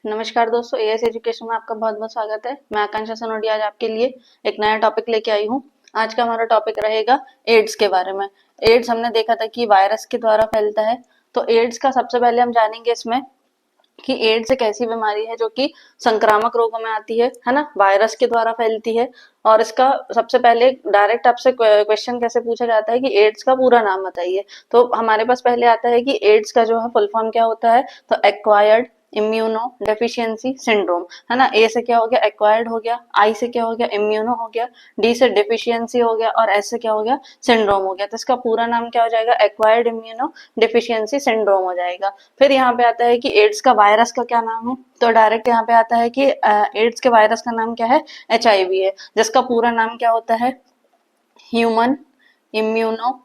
नमस्कार दोस्तों, as education में आपका बहुत बहुत स्वागत है। मैं आकांक्षा सोनोडिया आज आपके लिए एक नया टॉपिक लेके आई हूँ। आज का हमारा टॉपिक रहेगा एड्स के बारे में। एड्स हमने देखा था कि वायरस के द्वारा फैलता है। तो एड्स का सबसे पहले हम जानेंगे इसमें कि एड्स एक ऐसी बीमारी है जो कि संक्रामक रोगों में आती है ना, वायरस के द्वारा फैलती है। और इसका सबसे पहले डायरेक्ट आपसे क्वेश्चन कैसे पूछा जाता है कि एड्स का पूरा नाम बताइए। तो हमारे पास पहले आता है कि एड्स का जो है फुल फॉर्म क्या होता है। तो एक्वायर्ड इम्यूनो डेफिशिएंसी सिंड्रोम, है ना। ए से क्या हो गया, एक्वायर्ड हो गया। आई से क्या हो गया, इम्यूनो हो गया। डी से डेफिशिएंसी हो गया और एस से क्या हो गया, सिंड्रोम हो गया। तो इसका पूरा नाम क्या हो जाएगा, एक्वायर्ड इम्यूनो डेफिशिएंसी सिंड्रोम हो जाएगा। फिर यहाँ पे आता है कि एड्स का वायरस का क्या नाम है। तो डायरेक्ट यहाँ पे आता है कि एड्स के वायरस का नाम क्या है, HIV है, जिसका पूरा नाम क्या होता है, ह्यूमन इम्यूनो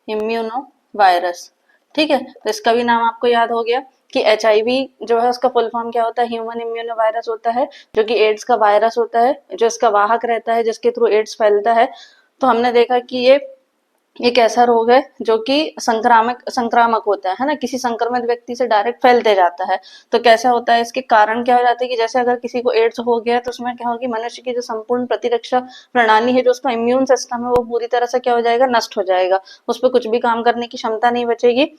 इम्यूनो वायरस। ठीक है, तो इसका भी नाम आपको याद हो गया कि HIV जो है उसका फुल फॉर्म क्या होता है, ह्यूमन इम्यूनो वायरस होता है, जो कि एड्स का वायरस होता है, जो इसका वाहक रहता है, जिसके थ्रू एड्स फैलता है। तो हमने देखा कि ये एक ऐसा रोग है जो कि संक्रामक होता है ना, किसी संक्रमित व्यक्ति से डायरेक्ट फैलते जाता है। तो कैसा होता है, इसके कारण क्या हो जाते हैं कि जैसे अगर किसी को एड्स हो गया तो उसमें क्या होगी, मनुष्य की जो संपूर्ण प्रतिरक्षा प्रणाली है, जो उसका इम्यून सिस्टम है, वो पूरी तरह से क्या हो जाएगा, नष्ट हो जाएगा। उस पर कुछ भी काम करने की क्षमता नहीं बचेगी।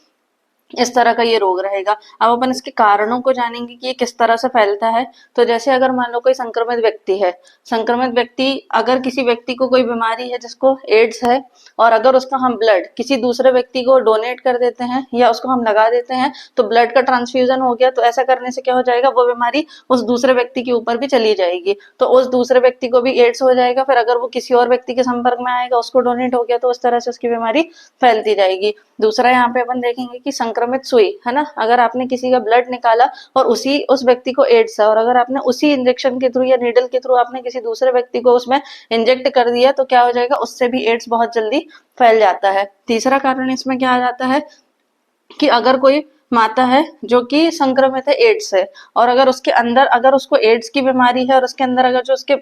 इस तरह का ये रोग रहेगा। अब अपन इसके कारणों को जानेंगे कि ये किस तरह से फैलता है। तो जैसे अगर मान लो कोई संक्रमित व्यक्ति है, संक्रमित व्यक्ति अगर किसी व्यक्ति को कोई बीमारी है जिसको एड्स है, और अगर उसका हम ब्लड किसी दूसरे व्यक्ति को डोनेट कर देते हैं या उसको हम लगा देते हैं, तो ब्लड का ट्रांसफ्यूजन हो गया। तो ऐसा करने से क्या हो जाएगा, वो बीमारी उस दूसरे व्यक्ति के ऊपर भी चली जाएगी, तो उस दूसरे व्यक्ति को भी एड्स हो जाएगा। फिर अगर वो किसी और व्यक्ति के संपर्क में आएगा, उसको डोनेट हो गया, तो उस तरह से उसकी बीमारी फैलती जाएगी। दूसरा यहाँ पे अपन देखेंगे कि संक्रमित सुई, है ना, अगर आपने किसी का ब्लड निकाला और उस व्यक्ति को एड्स है, और अगर आपने उसी इंजेक्शन के थ्रू या नीडल के थ्रू आपने किसी दूसरे व्यक्ति को उसमें इंजेक्ट कर दिया, तो क्या हो जाएगा, उससे भी एड्स बहुत जल्दी फैल जाता है। तीसरा कारण इसमें क्या आ जाता है कि अगर कोई माता है जो कि संक्रमित है एड्स से, और अगर उसके अंदर अगर उसको एड्स की बीमारी है, और उसके अंदर अगर जो उसके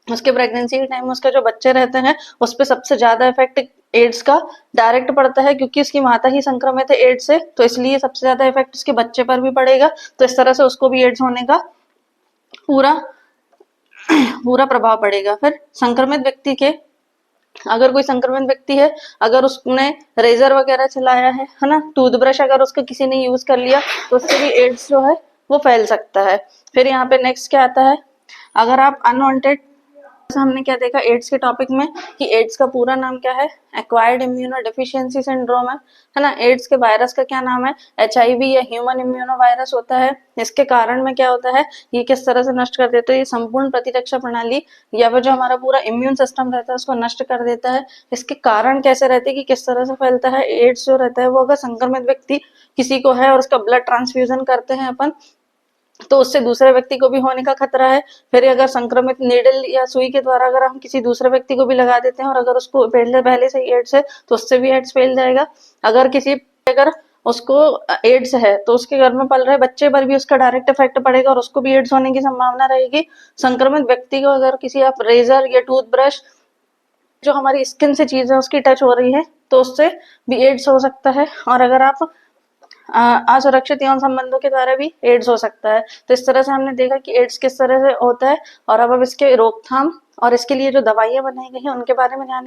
उसके प्रेगनेंसी के टाइम में उसके जो बच्चे रहते हैं, उस पर सबसे ज्यादा इफेक्ट एड्स का डायरेक्ट पड़ता है, क्योंकि उसकी माता ही संक्रमित है एड्स से, तो इसलिए सबसे ज्यादा इफेक्ट उसके बच्चे पर भी पड़ेगा। तो इस तरह से उसको भी एड्स होने का पूरा पूरा प्रभाव पड़ेगा। फिर संक्रमित व्यक्ति के, अगर कोई संक्रमित व्यक्ति है, अगर उसने रेजर वगैरह चलाया है ना, टूथब्रश अगर उसका किसी ने यूज कर लिया, तो उससे भी एड्स जो है वो फैल सकता है। फिर यहाँ पे नेक्स्ट क्या आता है, अगर आप अनवांटेड, हमने क्या देखा एड्स के टॉपिक में कि एड्स का पूरा नाम क्या है, एक्वायर्ड इम्यूनो डेफिशिएंसी सिंड्रोम है ना। एड्स के वायरस का क्या नाम है, HIV या ह्यूमन इम्यूनो वायरस होता है। इसके कारण में क्या होता है, ये किस तरह से नष्ट कर देता है, ये संपूर्ण प्रतिरक्षा प्रणाली या फिर जो हमारा पूरा इम्यून सिस्टम रहता है उसको नष्ट कर देता है। इसके कारण कैसे रहते हैं कि किस तरह से फैलता है, एड्स जो रहता है वो अगर संक्रमित व्यक्ति किसी को है और उसका ब्लड ट्रांसफ्यूजन करते हैं अपन, तो उससे दूसरे व्यक्ति को भी होने का खतरा है। फिर अगर संक्रमित नीडल या सुई के द्वारा अगर हम किसी दूसरे व्यक्ति को भी लगा देते हैं, और अगर उसको पहले से ही एड्स है, तो उससे भी एड्स फैल जाएगा। अगर उसको एड्स है, तो उसके घर में पल रहे बच्चे पर भी उसका डायरेक्ट इफेक्ट पड़ेगा और उसको भी एड्स होने की संभावना रहेगी। संक्रमित व्यक्ति को अगर किसी आप रेजर या टूथब्रश, जो हमारी स्किन से चीजें उसकी टच हो रही है, तो उससे भी एड्स हो सकता है। और अगर आप असुरक्षित यौन संबंधों के द्वारा भी एड्स हो सकता है। तो इस तरह से हमने देखा कि एड्स किस तरह से होता है, और अब इसके रोकथाम और इसके लिए जो दवाइयां बनाई गई हैं उनके बारे में जानेंगे।